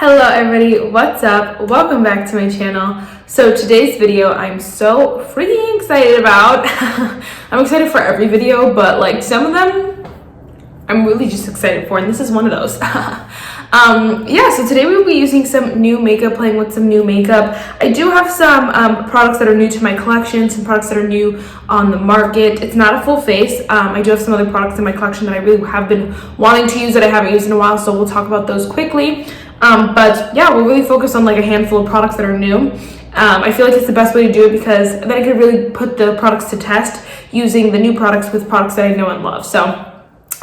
Hello everybody, what's up? Welcome back to my channel. So today's video I'm so freaking excited about. I'm excited for every video, but like some of them I'm really just excited for, and this is one of those. Yeah, so today we'll be using some new makeup, playing with some new makeup. I do have some products that are new to my collection, some products that are new on the market. It's not a full face. I do have some other products in my collection that I really have been wanting to use that I haven't used in a while, so we'll talk about those quickly. But yeah, we'll really focus on like a handful of products that are new. I feel like it's the best way to do it because then I could really put the products to test using the new products with products that I know and love. So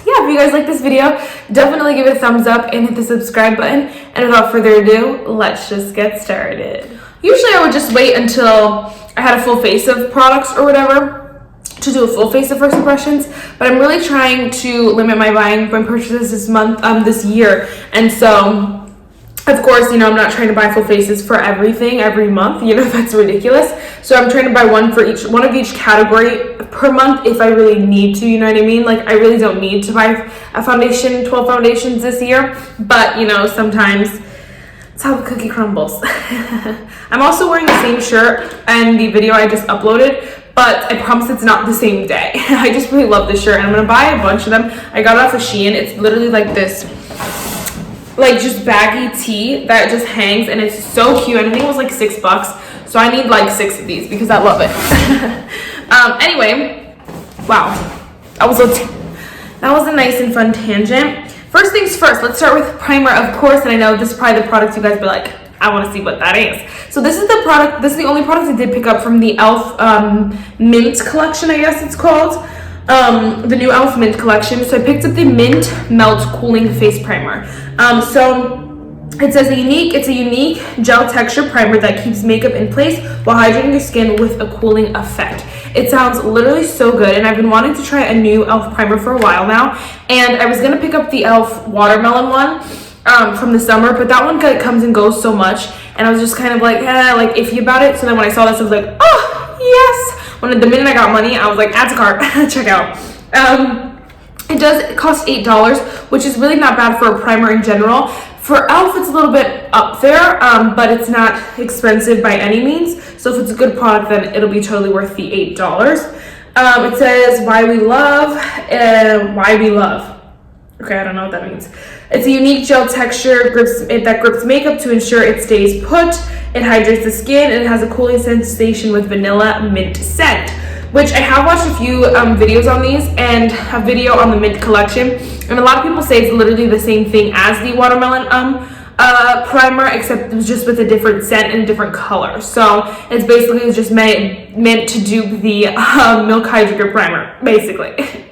yeah, if you guys like this video, definitely give it a thumbs up and hit the subscribe button. And without further ado, let's just get started. Usually I would just wait until I had a full face of products or whatever to do a full face of first impressions, but I'm really trying to limit my buying, my purchases this year. And so of course, you know, I'm not trying to buy full faces for everything every month. You know, that's ridiculous. So I'm trying to buy one of each category per month if I really need to, you know what I mean? Like, I really don't need to buy a foundation, 12 foundations this year. But, you know, sometimes it's how the cookie crumbles. I'm also wearing the same shirt and the video I just uploaded, but I promise it's not the same day. I just really love this shirt, and I'm going to buy a bunch of them. I got it off of Shein. It's literally like this, like just baggy tee that just hangs, and it's so cute. I think it was like $6, so I need like 6 of these because I love it. Anyway, wow, that was a nice and fun tangent. First things first, let's start with primer, of course. And I know this is probably the product you guys be like, I want to see what that is. So this is the product. This is the only product I did pick up from the e.l.f. Mint collection, I guess it's called. The new e.l.f. Mint collection. So I picked up the MintMelt Cooling Face Primer. So it says it's a unique gel texture primer that keeps makeup in place while hydrating your skin with a cooling effect. It sounds literally so good, and I've been wanting to try a new e.l.f. primer for a while now. And I was gonna pick up the e.l.f. watermelon one from the summer, but that one comes and goes so much, and I was just kind of like iffy about it. So then when I saw this, I was like, oh yes! The minute I got money, I was like, add to cart, check out. It does cost $8, which is really not bad for a primer in general. For e.l.f., it's a little bit up there, but it's not expensive by any means. So if it's a good product, then it'll be totally worth the $8. It says why we love. Okay, I don't know what that means. It's a unique gel texture that grips makeup to ensure it stays put. It hydrates the skin, and it has a cooling sensation with vanilla mint scent, which I have watched a few videos on these, and a video on the Mint collection. And a lot of people say it's literally the same thing as the watermelon primer, except it was just with a different scent and a different color. So it's basically just meant to dupe the Milk Hydrator primer, basically.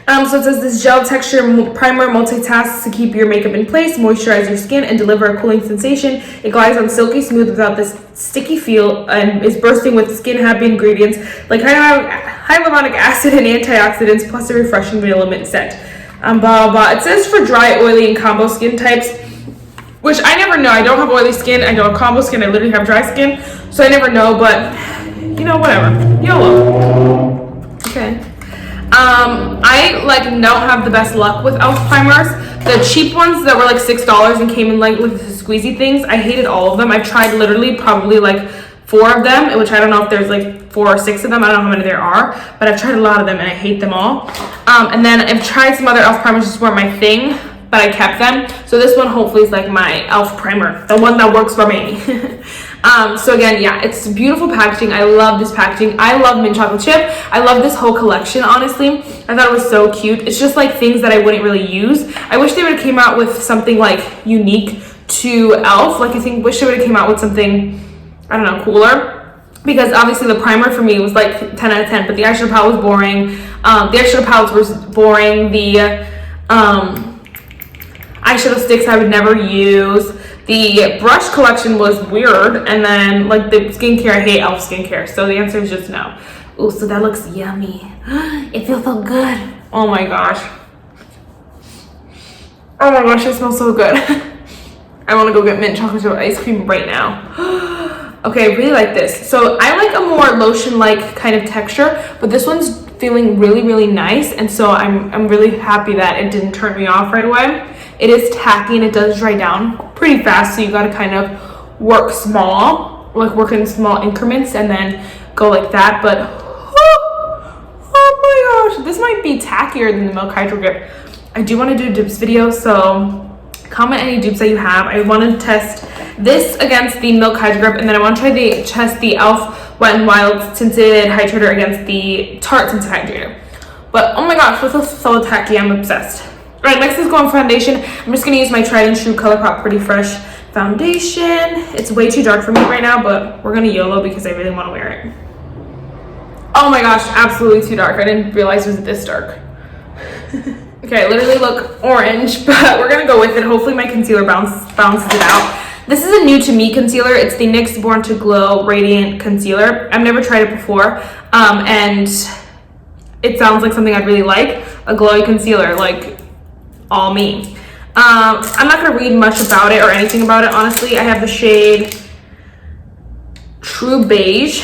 So it says this gel texture primer multitasks to keep your makeup in place, moisturize your skin, and deliver a cooling sensation. It glides on silky smooth without this sticky feel, and is bursting with skin-happy ingredients like hyaluronic acid and antioxidants, plus a refreshing vanilla mint scent. Blah, blah, blah. It says for dry, oily, and combo skin types, which I never know. I don't have oily skin. I don't have combo skin. I literally have dry skin, so I never know, but, you know, whatever. YOLO. Okay. I don't have the best luck with e.l.f. primers. The cheap ones that were like $6 and came in like with the squeezy things, I hated all of them. I tried literally probably like 4 of them, which I don't know if there's like 4 or 6 of them. I don't know how many there are, but I've tried a lot of them and I hate them all. And then I've tried some other e.l.f. primers, just weren't my thing, but I kept them. So this one hopefully is like my e.l.f. primer, the one that works for me. So again, yeah, it's beautiful packaging. I love this packaging. I love mint chocolate chip. I love this whole collection, honestly. I thought it was so cute. It's just like things that I wouldn't really use. I wish they would have came out with something like unique to e.l.f. Like wish they would have came out with something, I don't know, cooler. Because obviously the primer for me was like 10 out of 10, but the eyeshadow palette was boring. The eyeshadow palettes was boring. The eyeshadow sticks I would never use. The brush collection was weird, and then like the skincare, I hate e.l.f. skincare, so the answer is just no. Ooh, so that looks yummy. It feels so good. Oh my gosh. Oh my gosh, it smells so good. I want to go get mint chocolate chip ice cream right now. Okay, I really like this. So I like a more lotion-like kind of texture, but this one's feeling really, really nice, and so I'm really happy that it didn't turn me off right away. It is tacky and it does dry down pretty fast, so you gotta kind of work small, like work in small increments and then go like that. But oh my gosh, this might be tackier than the Milk Hydro Grip. I do want to do a dupes video, so comment any dupes that you have. I want to test this against the Milk Hydro Grip, and then I want to try the e.l.f. Wet n Wild Tinted Hydrator against the Tarte Tinted Hydrator. But oh my gosh, this is so tacky. I'm obsessed. All right, next is going foundation. I'm just going to use my tried and true Colourpop Pretty Fresh foundation. It's way too dark for me right now, but we're going to YOLO because I really want to wear it. Oh my gosh, absolutely too dark. I didn't realize it was this dark. Okay, I literally look orange, but we're gonna go with it. Hopefully my concealer balances it out. This is a new to me concealer. It's the NYX Born to Glow Radiant Concealer. I've never tried it before, and it sounds like something I'd really like. A glowy concealer, like all me. I'm not gonna read much about it or anything about it, honestly. I have the shade True Beige,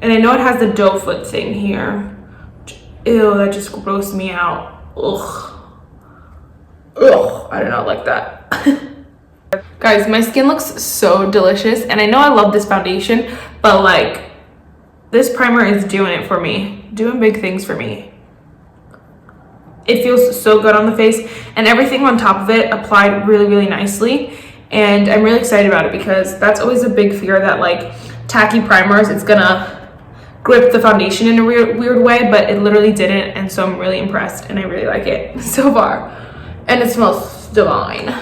and I know it has the doe foot thing here. Ew, that just grossed me out. Ugh. Ugh, I do not like that. Guys, my skin looks so delicious, and I know I love this foundation, but like this primer is doing it for me, doing big things for me. It feels so good on the face, and everything on top of it applied really nicely, and I'm really excited about it because that's always a big fear, that like tacky primers, it's gonna grip the foundation in a weird way, but it literally didn't, and so I'm really impressed and I really like it so far, and it smells divine.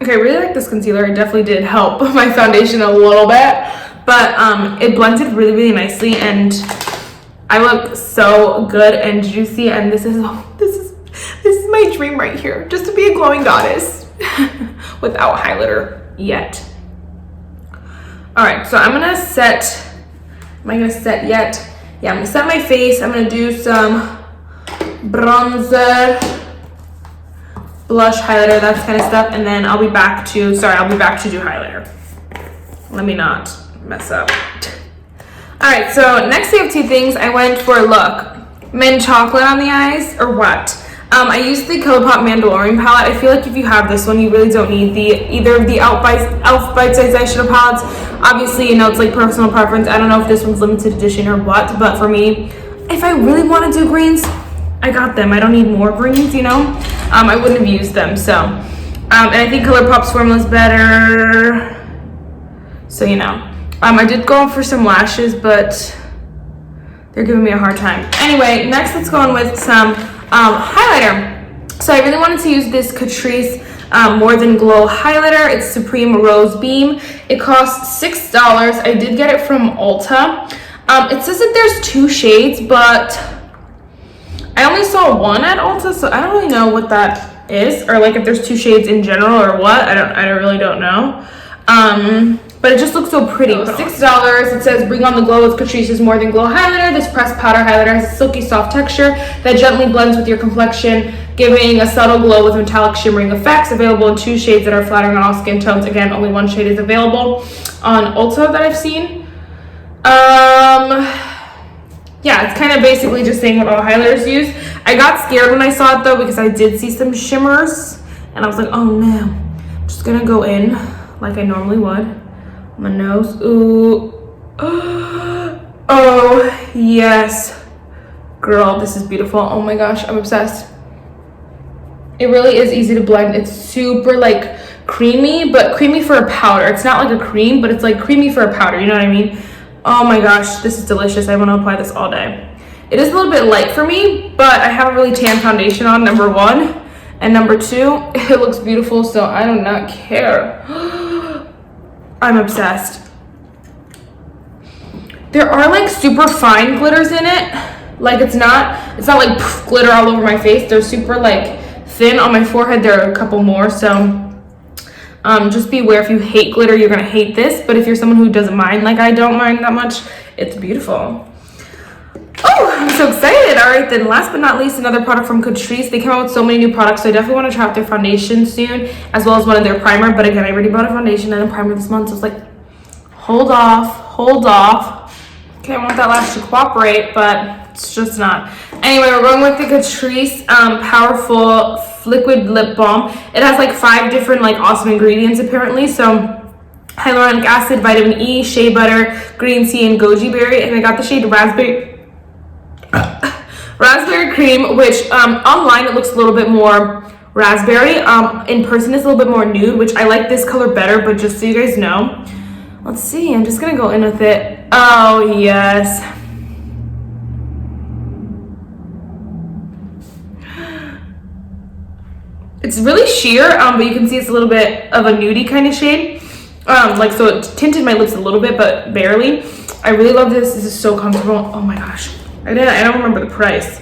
Okay, I really like this concealer. It definitely did help my foundation a little bit, but it blended really nicely, and I look so good and juicy, and this is my dream right here, just to be a glowing goddess without highlighter yet. All right, so I'm gonna set, am I gonna set yet? Yeah, I'm gonna set my face. I'm gonna do some bronzer, blush, highlighter, that kind of stuff, and then I'll be back to do highlighter. Let me not mess up. All right, so next we have two things. I went for a look, mint chocolate on the eyes, or what? I used the Colourpop Mandalorian palette. I feel like if you have this one, you really don't need either of the e.l.f. bite-sized eyeshadow palettes. Obviously, you know, it's like personal preference. I don't know if this one's limited edition or what, but for me, if I really want to do greens, I got them. I don't need more greens, you know? I wouldn't have used them, so. And I think Colourpop's formula is better. So, you know. I did go for some lashes, but they're giving me a hard time. Anyway, next let's go on with some highlighter. So I really wanted to use this Catrice More Than Glow highlighter. It's Supreme Rose Beam. It costs $6. I did get it from Ulta. It says that there's 2 shades, but I only saw one at Ulta, so I don't really know what that is, or like if there's 2 shades in general or what. I really don't know. But it just looks so pretty. $6. It says bring on the glow with Catrice's More Than Glow highlighter. This pressed powder highlighter has a silky soft texture that gently blends with your complexion, giving a subtle glow with metallic shimmering effects. Available in 2 shades that are flattering on all skin tones. Again, only 1 shade is available on Ulta that I've seen. Yeah, it's kind of basically just saying what all highlighters use. I got scared when I saw it though, because I did see some shimmers, and I was like, oh no. I'm just gonna go in like I normally would. My nose. Ooh. Oh yes, girl, this is beautiful. Oh my gosh, I'm obsessed. It really is easy to blend. It's super like creamy, but creamy for a powder. It's not like a cream, but it's like creamy for a powder, you know what I mean? Oh my gosh, this is delicious. I want to apply this all day. It is a little bit light for me, but I have a really tan foundation on, number 1, and number 2, it looks beautiful, so I do not care. I'm obsessed. There are like super fine glitters in it. Like it's not like poof, glitter all over my face. They're super like thin. On my forehead there are a couple more, so just be aware. If you hate glitter, you're gonna hate this, but if you're someone who doesn't mind, like I don't mind that much, it's beautiful. Oh, I'm so excited. All right, then last but not least, another product from Catrice. They came out with so many new products, so I definitely want to try out their foundation soon, as well as one of their primer. But again, I already bought a foundation and a primer this month, so it's like, hold off. Okay, I want that lash to cooperate, but it's just not. Anyway, we're going with the Catrice Powerful Liquid Lip Balm. It has like 5 different like awesome ingredients apparently. So hyaluronic acid, vitamin E, shea butter, green tea, and goji berry. And I got the shade raspberry cream, which online it looks a little bit more raspberry. In person it's a little bit more nude, which I like this color better, but just so you guys know. Let's see, I'm just gonna go in with it. Oh yes. It's really sheer, but you can see it's a little bit of a nudie kind of shade. Like, so it tinted my lips a little bit, but barely. I really love this. This is so comfortable. Oh my gosh. I don't remember the price.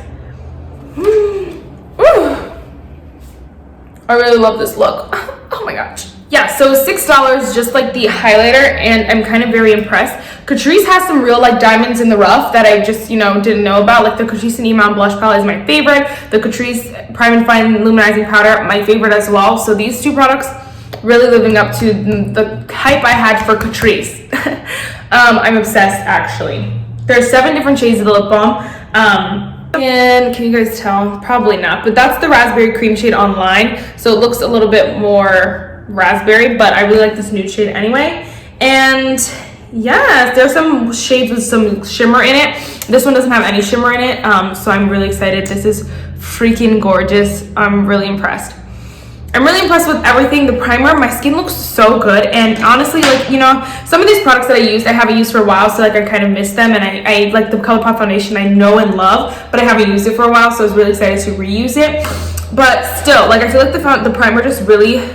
I really love this look. Oh my gosh. Yeah, so $6, just like the highlighter, and I'm kind of very impressed. Catrice has some real like diamonds in the rough that I just, you know, didn't know about. Like the Catrice and Iman blush palette is my favorite. The Catrice Prime and Fine Luminizing Powder, my favorite as well. So these 2 products really living up to the hype I had for Catrice. I'm obsessed actually. There's 7 different shades of the lip balm. And can you guys tell? Probably not, but that's the raspberry cream shade online. So it looks a little bit more raspberry, but I really like this nude shade anyway. And yeah, there's some shades with some shimmer in it. This one doesn't have any shimmer in it, so I'm really excited. This is freaking gorgeous. I'm really impressed. I'm really impressed with everything. The primer, my skin looks so good, and honestly, like, you know, some of these products that I used, I haven't used for a while, so like I kind of miss them. And I like the Colourpop foundation, I know and love, but I haven't used it for a while, so I was really excited to reuse it. But still, like, I feel like the primer just really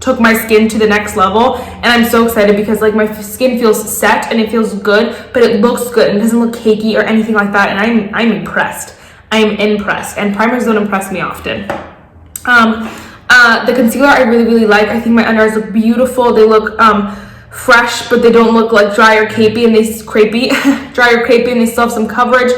took my skin to the next level, and I'm so excited because like my skin feels set and it feels good, but it looks good and it doesn't look cakey or anything like that. And I'm impressed. I'm impressed, and primers don't impress me often. The concealer I really like. I think my under eyes look beautiful. They look fresh, but they don't look like dry or crepey, and dry or crepey, and they still have some coverage.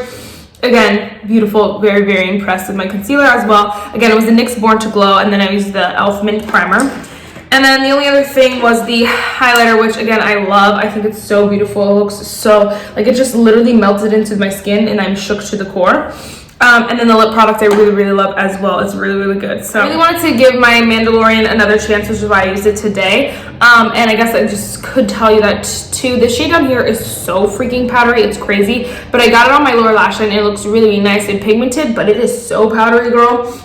Again, beautiful. Very impressed with my concealer as well. Again, it was the NYX Born to Glow, and then I used the e.l.f. Mint Primer. And then the only other thing was the highlighter, which again I love. I think it's so beautiful. It looks so, like, it just literally melted into my skin, and I'm shook to the core. And then the lip product I really love as well. It's really good. So I really wanted to give my Mandalorian another chance, which is why I used it today. And I guess I just could tell you that too. The shade down here is so freaking powdery. It's crazy. But I got it on my lower lash line, and it looks really nice and pigmented, but it is so powdery, girl.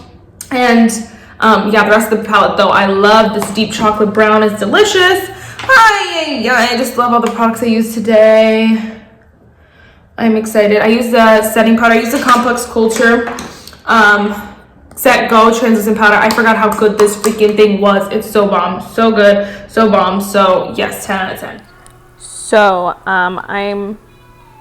And yeah, the rest of the palette though, I love this deep chocolate brown. It's delicious. I just love all the products I used today. I'm excited. I used the setting powder. I used the Complex Culture Set Go translucent powder. I forgot how good this freaking thing was. It's so bomb. So good. So bomb. So yes, 10 out of 10. So I'm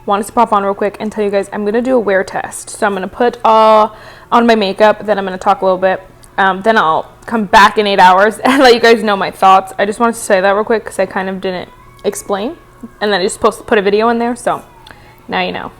wanted to pop on real quick and tell you guys I'm going to do a wear test. So I'm going to put all on my makeup. Then I'm going to talk a little bit. Then I'll come back in 8 hours and let you guys know my thoughts. I just wanted to say that real quick because I kind of didn't explain. And then I just supposed to put a video in there. So now you know.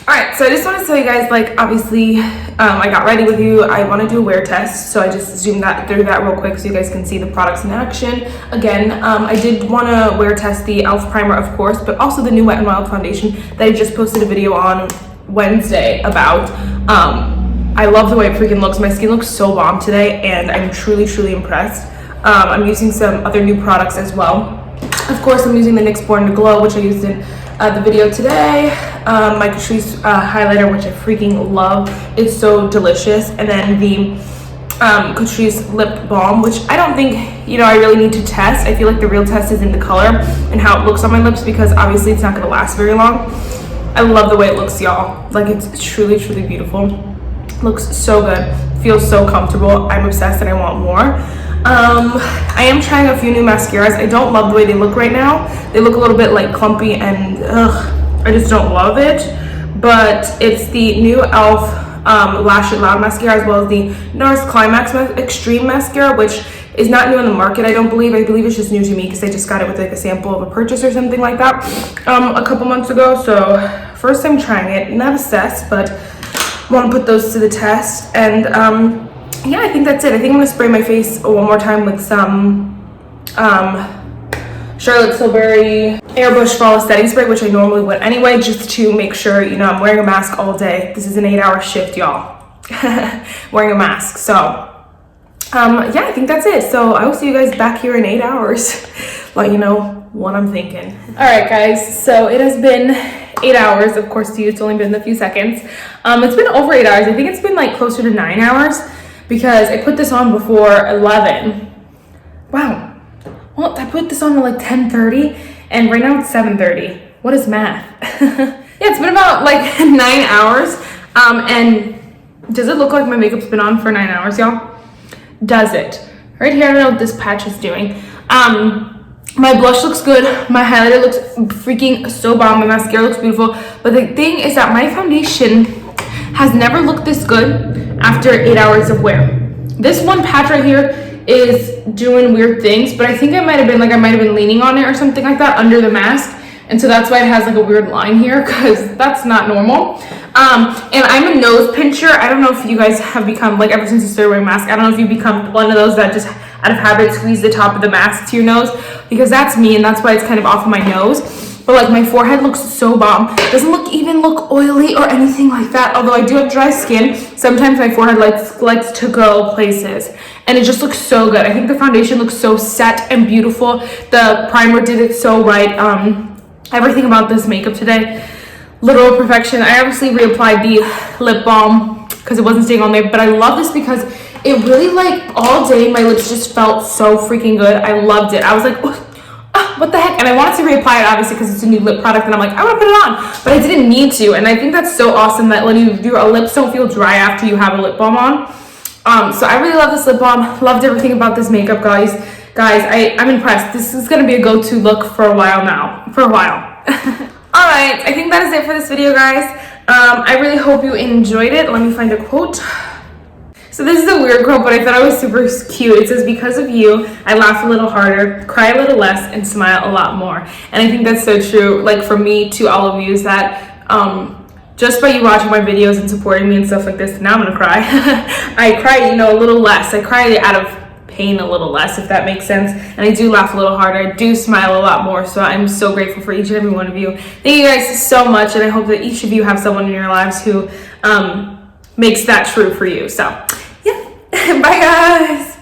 Alright, so I just want to tell you guys, like, obviously, I got ready with you. I want to do a wear test, so I just zoomed through that real quick so you guys can see the products in action. Again, I did want to wear test the e.l.f. primer, of course, but also the new Wet n Wild foundation that I just posted a video on Wednesday about. I love the way it freaking looks. My skin looks so bomb today, and I'm truly, truly impressed. I'm using some other new products as well. Of course, I'm using the NYX Born to Glow, which I used in the video today. My Catrice highlighter, which I freaking love. It's so delicious. And then the Catrice lip balm, which I don't think, you know, I really need to test. I feel like the real test is in the color and how it looks on my lips, because obviously it's not going to last very long. I love the way it looks, y'all. Like, it's truly, truly beautiful. Looks so good. Feels so comfortable. I'm obsessed and I want more. I am trying a few new mascaras. I don't love the way they look right now. They look a little bit like clumpy and I just don't love it. But it's the new e.l.f. Lash It Loud mascara, as well as the NARS Climax Extreme mascara, which is not new on the market, I don't believe. I believe it's just new to me because I just got it with like a sample of a purchase or something like that a couple months ago. So first time trying it, not obsessed, but want to put those to the test. And yeah, I think that's it. I think I'm gonna spray my face one more time with some Charlotte Tilbury Airbrush Flawless Setting Spray, which I normally would anyway, just to make sure, you know, I'm wearing a mask all day. This is an 8-hour shift, y'all. Wearing a mask. So yeah, I think that's it. So I will see you guys back here in 8 hours. Let you know what I'm thinking. All right, guys. So it has been 8 hours. Of course, to you, it's only been a few seconds. It's been over 8 hours. I think it's been like closer to 9 hours because I put this on before 11. Wow. Well, I put this on at like 10:30 and right now it's 7:30. What is math? Yeah, it's been about like 9 hours. And does it look like my makeup's been on for 9 hours, y'all? Does it? Right here, I don't know what this patch is doing. My blush looks good. My highlighter looks freaking so bomb. My mascara looks beautiful. But the thing is that my foundation has never looked this good after 8 hours of wear. This one patch right here is doing weird things, but I think I might have been leaning on it or something like that under the mask. And so that's why it has like a weird line here, because that's not normal. And I'm a nose pincher. I don't know if you guys have become, like, ever since you started wearing masks, I don't know if you become one of those that just out of habit squeeze the top of the mask to your nose, because that's me, and that's why it's kind of off of my nose. But like, my forehead looks so bomb. It doesn't even look oily or anything like that, although I do have dry skin. Sometimes my forehead likes to go places, and it just looks so good. I think the foundation looks so set and beautiful. The primer did it so right. Everything about this makeup today, literal perfection. I obviously reapplied the lip balm because it wasn't staying on there, but I love this because it really, like, all day my lips just felt so freaking good. I loved it. I was like, what the heck? And I wanted to reapply it, obviously, because it's a new lip product, and I'm like, I want to put it on, but I didn't need to. And I think that's so awesome that when your lips don't feel dry after you have a lip balm on. So I really love this lip balm. Loved everything about this makeup, guys. I'm impressed. This is gonna be a go-to look for a while now. All right, I think that is it for this video, guys. I really hope you enjoyed it. Let me find a quote. So this is a weird quote, but I thought it was super cute. It says, "Because of you, I laugh a little harder, cry a little less, and smile a lot more." And I think that's so true. Like, for me to all of you, is that just by you watching my videos and supporting me and stuff like this, now I'm gonna cry. I cry, you know, a little less. I cry out of pain a little less, if that makes sense. And I do laugh a little harder. I do smile a lot more. So I'm so grateful for each and every one of you. Thank you guys so much. And I hope that each of you have someone in your lives who makes that true for you. So yeah, bye guys.